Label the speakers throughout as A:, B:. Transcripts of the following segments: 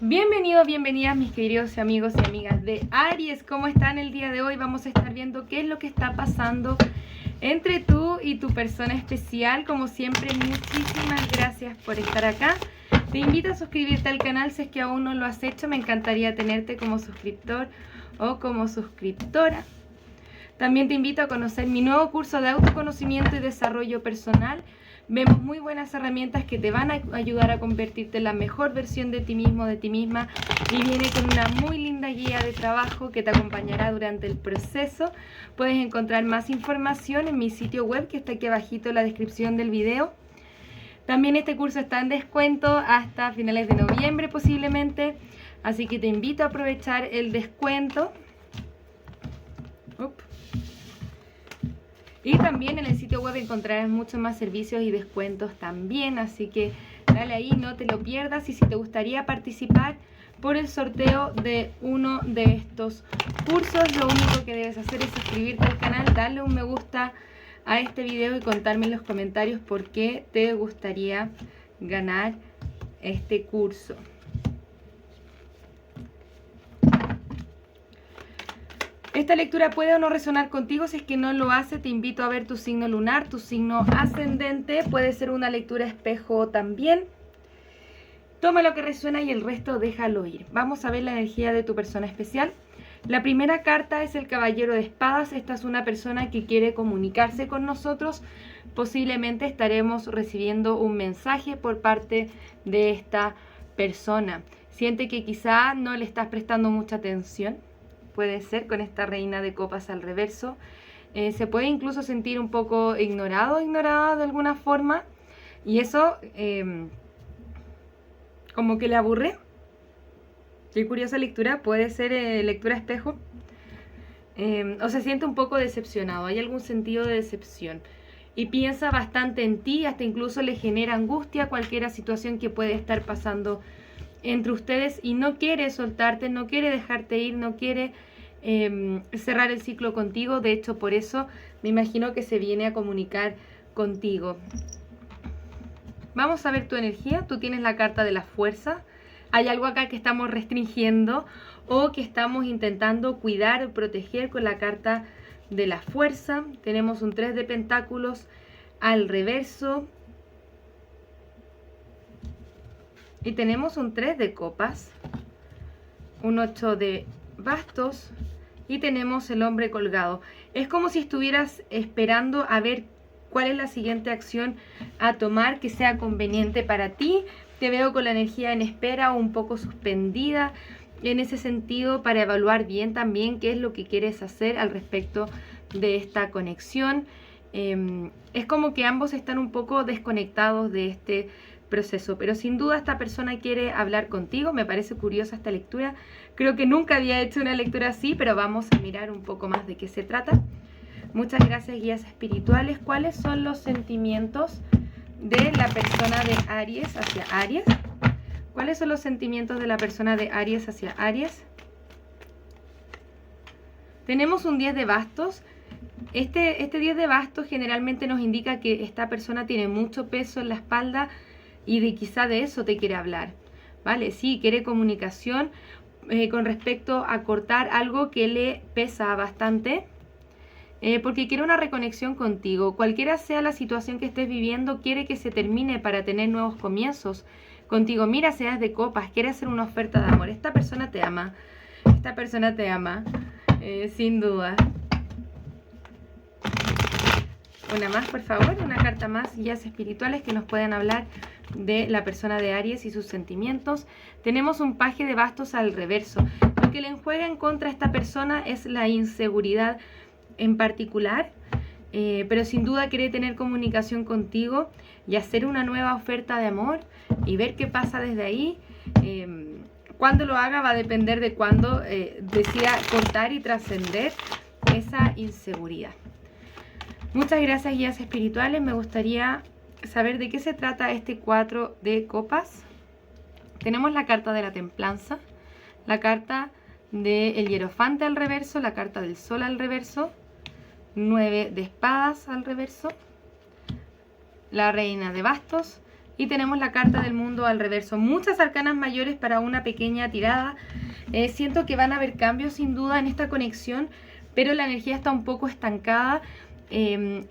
A: Bienvenidos, bienvenidas mis queridos amigos y amigas de Aries. ¿Cómo están el día de hoy? Vamos a estar viendo qué es lo que está pasando entre tú y tu persona especial. Como siempre, muchísimas gracias por estar acá. Te invito a suscribirte al canal si es que aún no lo has hecho. Me encantaría tenerte como suscriptor o como suscriptora. También te invito a conocer mi nuevo curso de autoconocimiento y desarrollo personal. Vemos muy buenas herramientas que te van a ayudar a convertirte en la mejor versión de ti mismo, de ti misma. Y viene con una muy linda guía de trabajo que te acompañará durante el proceso. Puedes encontrar más información en mi sitio web que está aquí abajito en la descripción del video. También este curso está en descuento hasta finales de noviembre posiblemente. Así que te invito a aprovechar el descuento. Y también en el sitio web encontrarás muchos más servicios y descuentos también, así que dale ahí, no te lo pierdas. Y si te gustaría participar por el sorteo de uno de estos cursos, lo único que debes hacer es suscribirte al canal, darle un me gusta a este video y contarme en los comentarios por qué te gustaría ganar este curso. Esta lectura puede o no resonar contigo. Si es que no lo hace, te invito a ver tu signo lunar, tu signo ascendente. Puede ser una lectura espejo también. Toma lo que resuena y el resto déjalo ir. Vamos a ver la energía de tu persona especial. La primera carta es el Caballero de Espadas. Esta es una persona que quiere comunicarse con nosotros. Posiblemente estaremos recibiendo un mensaje por parte de esta persona. Siente que quizá no le estás prestando mucha atención. Puede ser con esta Reina de Copas al reverso. Se puede incluso sentir un poco ignorado o ignorada de alguna forma. Y eso como que le aburre. Qué curiosa lectura. Puede ser lectura espejo. O se siente un poco decepcionado. Hay algún sentido de decepción. Y piensa bastante en ti. Hasta incluso le genera angustia cualquier situación que puede estar pasando entre ustedes y no quiere soltarte, no quiere dejarte ir, no quiere cerrar el ciclo contigo. De hecho, por eso me imagino que se viene a comunicar contigo. Vamos a ver tu energía. Tú tienes la carta de la fuerza. Hay algo acá que estamos restringiendo o que estamos intentando cuidar o proteger con la carta de la fuerza. Tenemos un 3 de pentáculos al reverso. Y tenemos un 3 de copas, un 8 de bastos y tenemos el hombre colgado. Es como si estuvieras esperando a ver cuál es la siguiente acción a tomar que sea conveniente para ti. Te veo con la energía en espera o un poco suspendida en ese sentido para evaluar bien también qué es lo que quieres hacer al respecto de esta conexión. Es como que ambos están un poco desconectados de este proceso, pero sin duda esta persona quiere hablar contigo. Me parece curiosa esta lectura. Creo que nunca había hecho una lectura así, pero vamos a mirar un poco más de qué se trata. Muchas gracias, guías espirituales. ¿Cuáles son los sentimientos de la persona de Aries hacia Aries? ¿Cuáles son los sentimientos de la persona de Aries hacia Aries? Tenemos un 10 de bastos. Este 10 de bastos generalmente nos indica que esta persona tiene mucho peso en la espalda y de quizá de eso te quiere hablar, ¿vale? Sí, quiere comunicación con respecto a cortar algo que le pesa bastante, porque quiere una reconexión contigo. Cualquiera sea la situación que estés viviendo, quiere que se termine para tener nuevos comienzos contigo. Mira, seas de copas, quiere hacer una oferta de amor. Esta persona te ama, sin duda. Una más, por favor, una carta más, guías espirituales que nos puedan hablar de la persona de Aries y sus sentimientos. Tenemos un paje de bastos al reverso. Lo que le juega en contra a esta persona es la inseguridad en particular, pero sin duda quiere tener comunicación contigo y hacer una nueva oferta de amor y ver qué pasa desde ahí. Cuándo lo haga va a depender de cuándo decida cortar y trascender esa inseguridad. Muchas gracias, guías espirituales. Me gustaría saber de qué se trata este 4 de copas. Tenemos la carta de la templanza, la carta del hierofante al reverso, la carta del sol al reverso, 9 de espadas al reverso, la reina de bastos y tenemos la carta del mundo al reverso. Muchas arcanas mayores para una pequeña tirada. Siento que van a haber cambios sin duda en esta conexión, pero la energía está un poco estancada.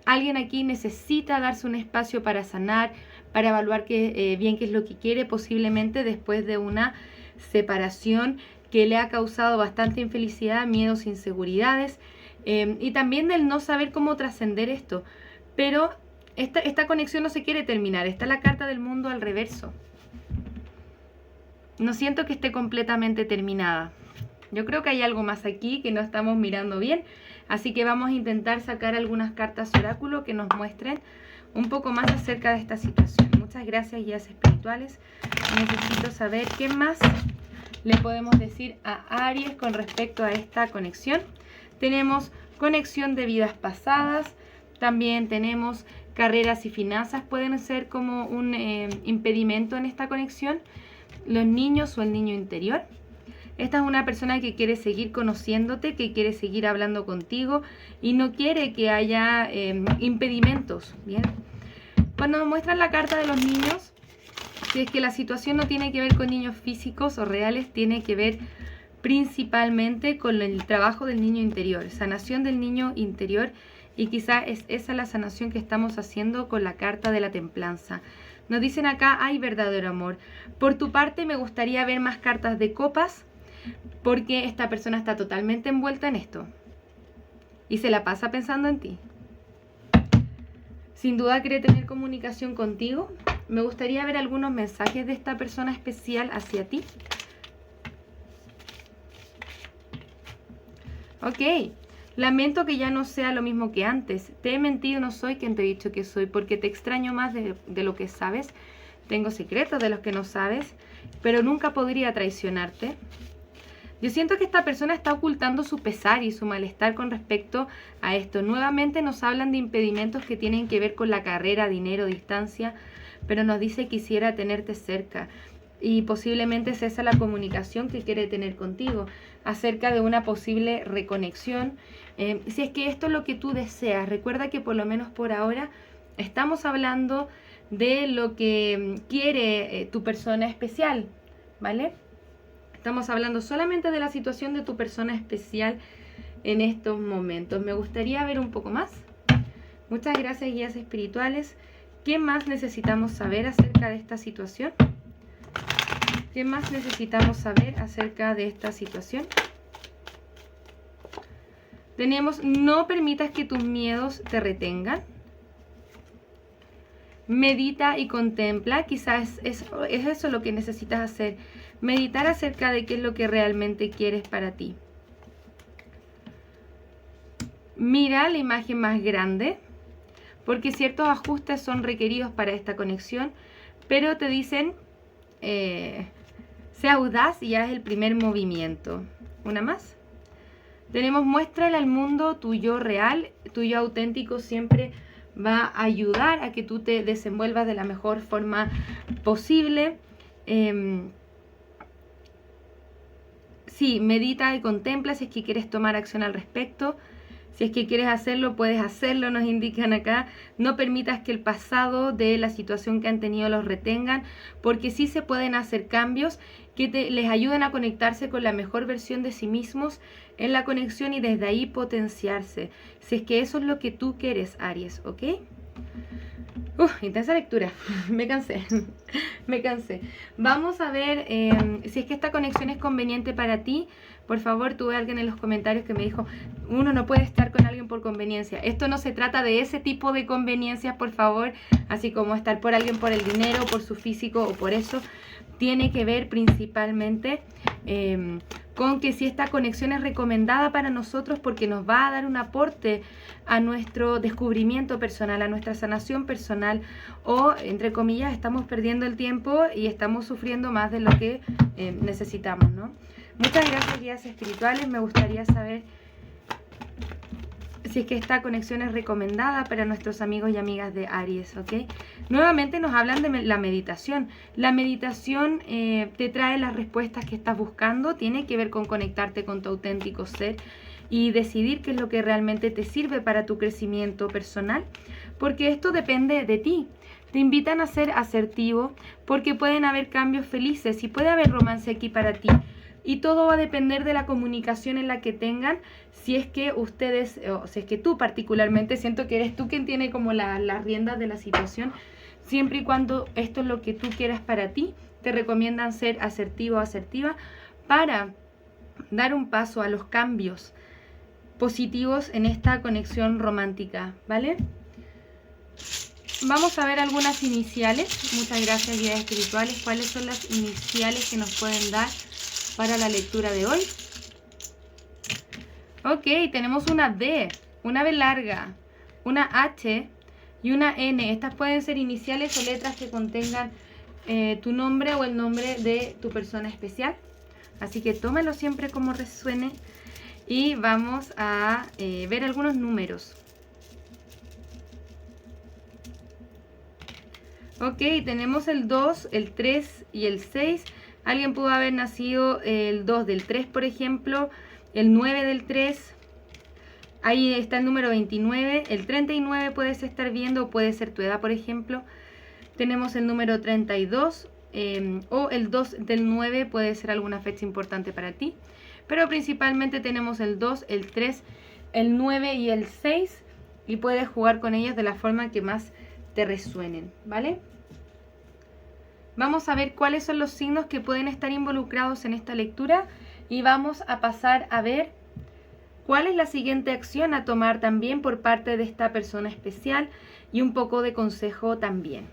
A: Alguien aquí necesita darse un espacio para sanar, para evaluar bien qué es lo que quiere, posiblemente después de una separación que le ha causado bastante infelicidad, miedos, inseguridades, y también del no saber cómo trascender esto. Pero esta conexión no se quiere terminar. Está la carta del mundo al reverso. No siento que esté completamente terminada. Yo creo que hay algo más aquí que no estamos mirando bien. Así que vamos a intentar sacar algunas cartas oráculo que nos muestren un poco más acerca de esta situación. Muchas gracias, guías espirituales. Necesito saber qué más le podemos decir a Aries con respecto a esta conexión. Tenemos conexión de vidas pasadas. También tenemos carreras y finanzas. Pueden ser como un impedimento en esta conexión. Los niños o el niño interior. Esta es una persona que quiere seguir conociéndote, que quiere seguir hablando contigo y no quiere que haya impedimentos. Bien. Cuando nos muestran la carta de los niños, si es que la situación no tiene que ver con niños físicos o reales, tiene que ver principalmente con el trabajo del niño interior, sanación del niño interior, y quizá es esa la sanación que estamos haciendo con la carta de la templanza. Nos dicen acá, hay verdadero amor. Por tu parte me gustaría ver más cartas de copas, porque esta persona está totalmente envuelta en esto y se la pasa pensando en ti. Sin duda quiere tener comunicación contigo. Me gustaría ver algunos mensajes de esta persona especial hacia ti. Ok. Lamento que ya no sea lo mismo que antes. Te he mentido, no soy quien te he dicho que soy, porque te extraño más de lo que sabes. Tengo secretos de los que no sabes, pero nunca podría traicionarte. Yo siento que esta persona está ocultando su pesar y su malestar con respecto a esto. Nuevamente nos hablan de impedimentos que tienen que ver con la carrera, dinero, distancia, pero nos dice quisiera tenerte cerca. Y posiblemente es esa la comunicación que quiere tener contigo, acerca de una posible reconexión. Si es que esto es lo que tú deseas, recuerda que por lo menos por ahora estamos hablando de lo que quiere tu persona especial, ¿vale? Estamos hablando solamente de la situación de tu persona especial en estos momentos. Me gustaría ver un poco más. Muchas gracias, guías espirituales. ¿Qué más necesitamos saber acerca de esta situación? ¿Qué más necesitamos saber acerca de esta situación? Tenemos, no permitas que tus miedos te retengan. Medita y contempla. Quizás es eso lo que necesitas hacer. Meditar acerca de qué es lo que realmente quieres para ti. Mira la imagen más grande, porque ciertos ajustes son requeridos para esta conexión, pero te dicen, sea audaz y haz el primer movimiento. Una más. Tenemos, muéstrale al mundo tu yo real, tu yo auténtico siempre va a ayudar a que tú te desenvuelvas de la mejor forma posible. Sí, medita y contempla si es que quieres tomar acción al respecto. Si es que quieres hacerlo, puedes hacerlo, nos indican acá. No permitas que el pasado de la situación que han tenido los retengan, porque sí se pueden hacer cambios que les ayuden a conectarse con la mejor versión de sí mismos en la conexión y desde ahí potenciarse. Si es que eso es lo que tú quieres, Aries, ¿ok? Intensa lectura, me cansé, me cansé. Vamos a ver si es que esta conexión es conveniente para ti. Por favor, tuve alguien en los comentarios que me dijo, uno no puede estar con alguien por conveniencia. Esto no se trata de ese tipo de conveniencias, por favor, así como estar por alguien por el dinero, por su físico o por eso. Tiene que ver principalmente con que si esta conexión es recomendada para nosotros porque nos va a dar un aporte a nuestro descubrimiento personal, a nuestra sanación personal, o entre comillas estamos perdiendo el tiempo y estamos sufriendo más de lo que necesitamos, ¿no? Muchas gracias, guías espirituales. Me gustaría saber si es que esta conexión es recomendada para nuestros amigos y amigas de Aries, ¿ok? Nuevamente nos hablan de la meditación. La meditación te trae las respuestas que estás buscando, tiene que ver con conectarte con tu auténtico ser y decidir qué es lo que realmente te sirve para tu crecimiento personal, porque esto depende de ti. Te invitan a ser asertivo porque pueden haber cambios felices y puede haber romance aquí para ti. Y todo va a depender de la comunicación en la que tengan, si es que ustedes, o si es que tú particularmente, siento que eres tú quien tiene como las riendas de la situación, siempre y cuando esto es lo que tú quieras para ti, te recomiendan ser asertivo o asertiva para dar un paso a los cambios positivos en esta conexión romántica, ¿vale? Vamos a ver algunas iniciales. Muchas gracias, guías espirituales. ¿Cuáles son las iniciales que nos pueden dar para la lectura de hoy? Ok, tenemos una D, una B larga, una H y una N. Estas pueden ser iniciales o letras que contengan tu nombre o el nombre de tu persona especial. Así que tómalo siempre como resuene. Y vamos a ver algunos números. Ok, tenemos el 2, el 3 y el 6. Alguien pudo haber nacido el 2 del 3, por ejemplo, el 9 del 3. Ahí está el número 29. El 39 puedes estar viendo, o puede ser tu edad, por ejemplo. Tenemos el número 32 o el 2 del 9, puede ser alguna fecha importante para ti. Pero principalmente tenemos el 2, el 3, el 9 y el 6. Y puedes jugar con ellas de la forma que más te resuenen, ¿vale? Vamos a ver cuáles son los signos que pueden estar involucrados en esta lectura y vamos a pasar a ver cuál es la siguiente acción a tomar también por parte de esta persona especial y un poco de consejo también.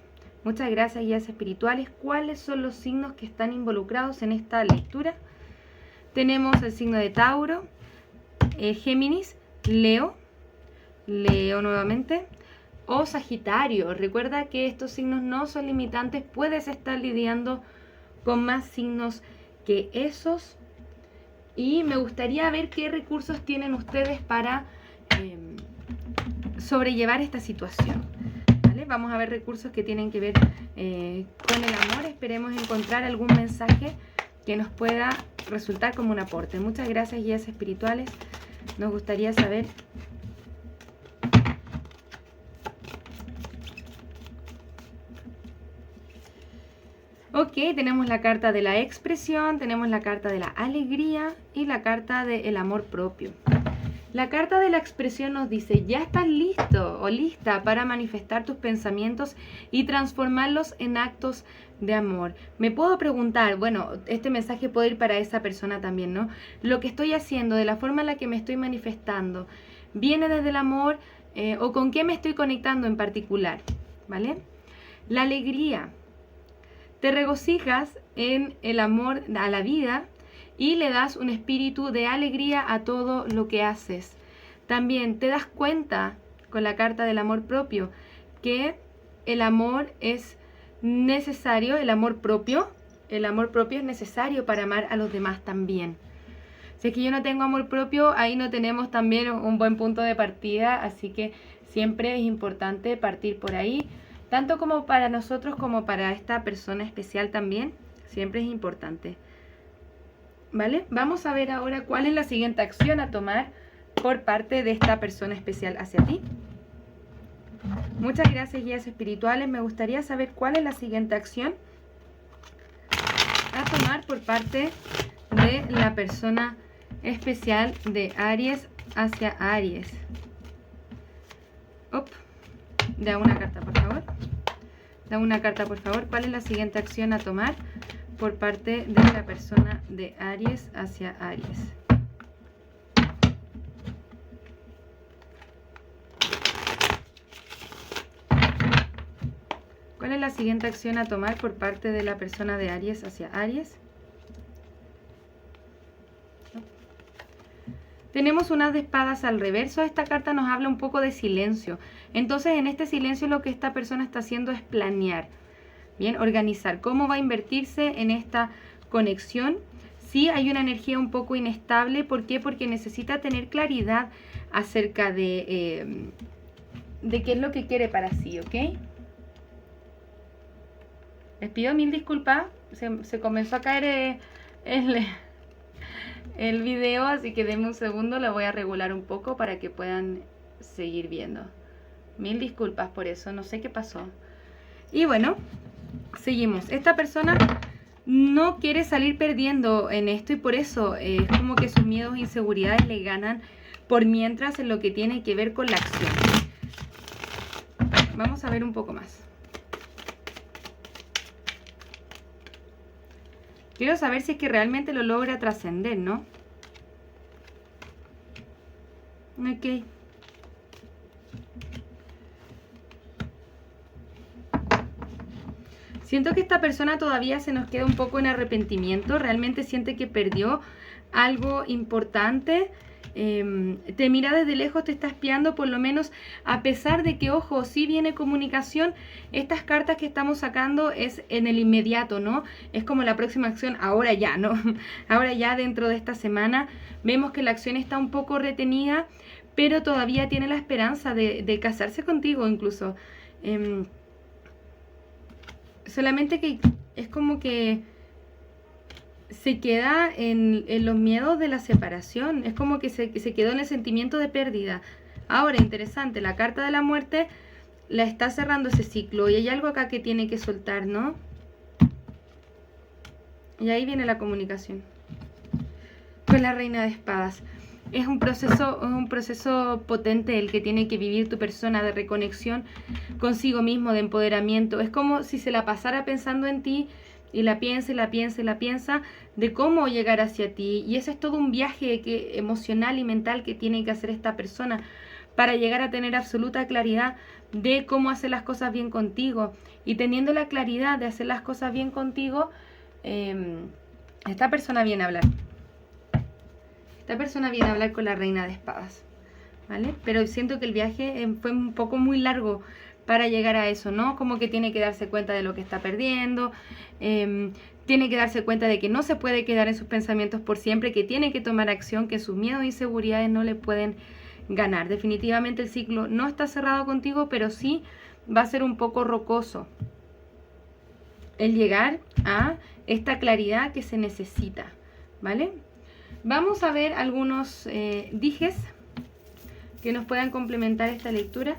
A: Muchas gracias, guías espirituales. ¿Cuáles son los signos que están involucrados en esta lectura? Tenemos el signo de Tauro, Géminis, Leo nuevamente, o Sagitario. Recuerda que estos signos no son limitantes, puedes estar lidiando con más signos que esos. Y me gustaría ver qué recursos tienen ustedes para sobrellevar esta situación, ¿vale? Vamos a ver recursos que tienen que ver con el amor. Esperemos encontrar algún mensaje que nos pueda resultar como un aporte. Muchas gracias, guías espirituales. Nos gustaría saber ok, tenemos la carta de la expresión, tenemos la carta de la alegría y la carta del amor propio. La carta de la expresión nos dice, ya estás listo o lista para manifestar tus pensamientos y transformarlos en actos de amor. Me puedo preguntar, bueno, este mensaje puede ir para esa persona también, ¿no? Lo que estoy haciendo, de la forma en la que me estoy manifestando, ¿viene desde el amor o con qué me estoy conectando en particular? ¿Vale? La alegría. Te regocijas en el amor a la vida y le das un espíritu de alegría a todo lo que haces. También te das cuenta con la carta del amor propio que el amor es necesario, el amor propio es necesario para amar a los demás también. Si es que yo no tengo amor propio, ahí no tenemos también un buen punto de partida, así que siempre es importante partir por ahí. Tanto como para nosotros como para esta persona especial también, siempre es importante. ¿Vale? Vamos a ver ahora cuál es la siguiente acción a tomar por parte de esta persona especial hacia ti. Muchas gracias, guías espirituales. Me gustaría saber cuál es la siguiente acción a tomar por parte de la persona especial de Aries hacia Aries. Da una carta, por favor. Da una carta, por favor. ¿Cuál es la siguiente acción a tomar por parte de la persona de Aries hacia Aries? ¿Cuál es la siguiente acción a tomar por parte de la persona de Aries hacia Aries? Tenemos unas de espadas al reverso. Esta carta nos habla un poco de silencio. Entonces, en este silencio lo que esta persona está haciendo es planear, bien, organizar cómo va a invertirse en esta conexión. Sí, hay una energía un poco inestable. ¿Por qué? Porque necesita tener claridad acerca de qué es lo que quiere para sí, ¿ok? Les pido mil disculpas. Se comenzó a caer el video, así que denme un segundo, lo voy a regular un poco para que puedan seguir viendo. Mil disculpas por eso, no sé qué pasó. Y bueno, seguimos. Esta persona no quiere salir perdiendo en esto y por eso es como que sus miedos e inseguridades le ganan por mientras en lo que tiene que ver con la acción. Vamos a ver un poco más. Quiero saber si es que realmente lo logra trascender, ¿no? Ok. Siento que esta persona todavía se nos queda un poco en arrepentimiento. Realmente siente que perdió algo importante. Te mira desde lejos, te está espiando, por lo menos, a pesar de que, ojo, sí viene comunicación. Estas cartas que estamos sacando es en el inmediato, ¿no? Es como la próxima acción, ahora ya, ¿no? Ahora ya, dentro de esta semana, vemos que la acción está un poco retenida, pero todavía tiene la esperanza de casarse contigo incluso. Solamente que es como que se queda en los miedos de la separación. Es como que se quedó en el sentimiento de pérdida. Ahora, interesante, la carta de la muerte la está cerrando ese ciclo. Y hay algo acá que tiene que soltar, ¿no? Y ahí viene la comunicación. Con la reina de espadas. Es un proceso potente el que tiene que vivir tu persona, de reconexión consigo mismo, de empoderamiento. Es como si se la pasara pensando en ti y la piensa, y la piensa, y la piensa de cómo llegar hacia ti. Y ese es todo un viaje emocional y mental que tiene que hacer esta persona para llegar a tener absoluta claridad de cómo hacer las cosas bien contigo. Y teniendo la claridad de hacer las cosas bien contigo, esta persona viene a hablar. Esta persona viene a hablar con la reina de espadas, ¿vale? Pero siento que el viaje fue un poco muy largo para llegar a eso, ¿no? Como que tiene que darse cuenta de lo que está perdiendo, tiene que darse cuenta de que no se puede quedar en sus pensamientos por siempre, que tiene que tomar acción, que sus miedos e inseguridades no le pueden ganar. Definitivamente el ciclo no está cerrado contigo, pero sí va a ser un poco rocoso el llegar a esta claridad que se necesita, ¿vale? Vamos a ver algunos dijes que nos puedan complementar esta lectura.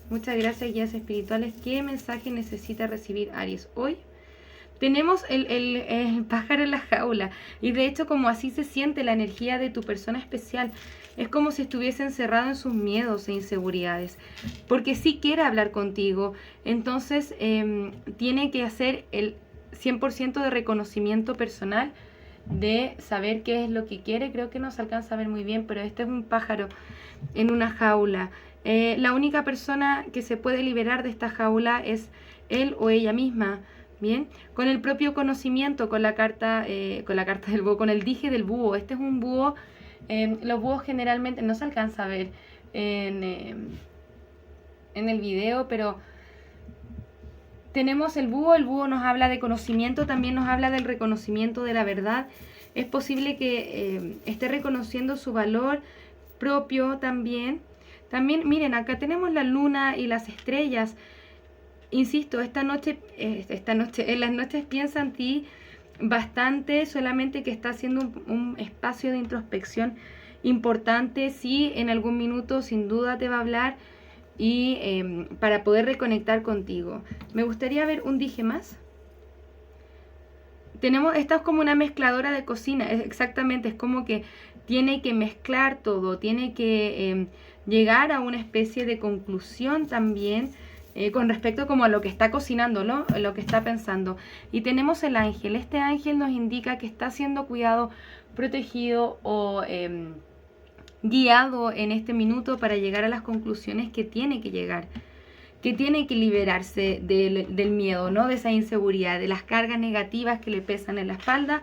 A: Muchas gracias, guías espirituales. ¿Qué mensaje necesita recibir Aries hoy? Tenemos el pájaro en la jaula. Y de hecho, como así se siente la energía de tu persona especial. Es como si estuviese encerrado en sus miedos e inseguridades. Porque sí quiere hablar contigo. Entonces, tiene que hacer el 100% de reconocimiento personal, de saber qué es lo que quiere. Creo que no se alcanza a ver muy bien, pero este es un pájaro en una jaula. La única persona que se puede liberar de esta jaula es él o ella misma, ¿bien? Con el propio conocimiento, con la carta del búho, con el dije del búho. Este es un búho. Los búhos generalmente no se alcanza a ver en el video, pero tenemos el búho nos habla de conocimiento, también nos habla del reconocimiento de la verdad. Es posible que esté reconociendo su valor propio también. También, miren, acá tenemos la luna y las estrellas. Insisto, en las noches piensa en ti bastante, solamente que está haciendo un espacio de introspección importante. Sí, en algún minuto sin duda te va a hablar, y para poder reconectar contigo. Me gustaría ver un dije más. Esta es como una mezcladora de cocina, exactamente, es como que tiene que mezclar todo, tiene que llegar a una especie de conclusión también con respecto como a lo que está cocinando, ¿no? Lo que está pensando. Y tenemos el ángel. Este ángel nos indica que está siendo cuidado, protegido o guiado en este minuto para llegar a las conclusiones que tiene que llegar, que tiene que liberarse del miedo, ¿no? De esa inseguridad, de las cargas negativas que le pesan en la espalda,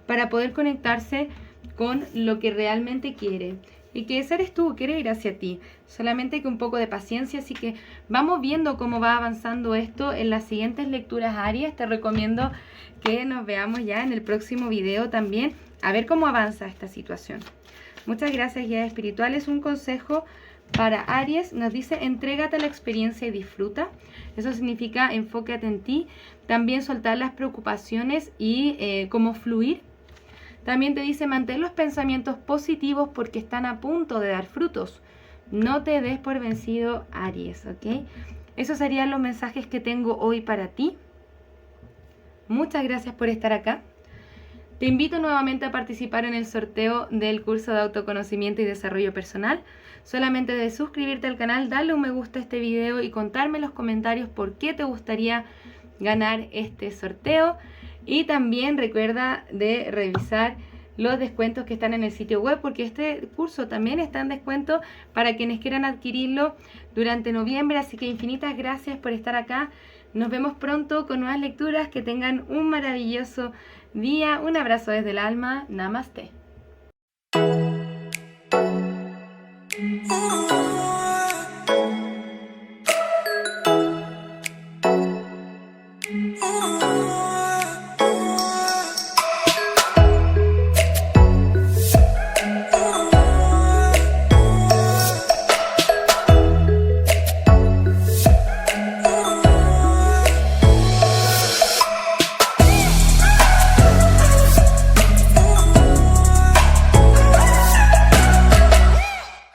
A: para poder conectarse con lo que realmente quiere. Y que ese eres tú, quiere ir hacia ti. Solamente que un poco de paciencia, así que vamos viendo cómo va avanzando esto en las siguientes lecturas, Aries. Te recomiendo que nos veamos ya en el próximo video también, a ver cómo avanza esta situación. Muchas gracias, guías espirituales. Un consejo para Aries nos dice: entrégate a la experiencia y disfruta. Eso significa enfócate en ti. También soltar las preocupaciones y cómo fluir. También te dice mantén los pensamientos positivos porque están a punto de dar frutos. No te des por vencido, Aries, ¿ok? Esos serían los mensajes que tengo hoy para ti. Muchas gracias por estar acá. Te invito nuevamente a participar en el sorteo del curso de autoconocimiento y desarrollo personal. Solamente de suscribirte al canal, darle un me gusta a este video y contarme en los comentarios por qué te gustaría ganar este sorteo. Y también recuerda de revisar los descuentos que están en el sitio web, porque este curso también está en descuento para quienes quieran adquirirlo durante noviembre. Así que infinitas gracias por estar acá. Nos vemos pronto con nuevas lecturas. Que tengan un maravilloso día. Un abrazo desde el alma. Namaste.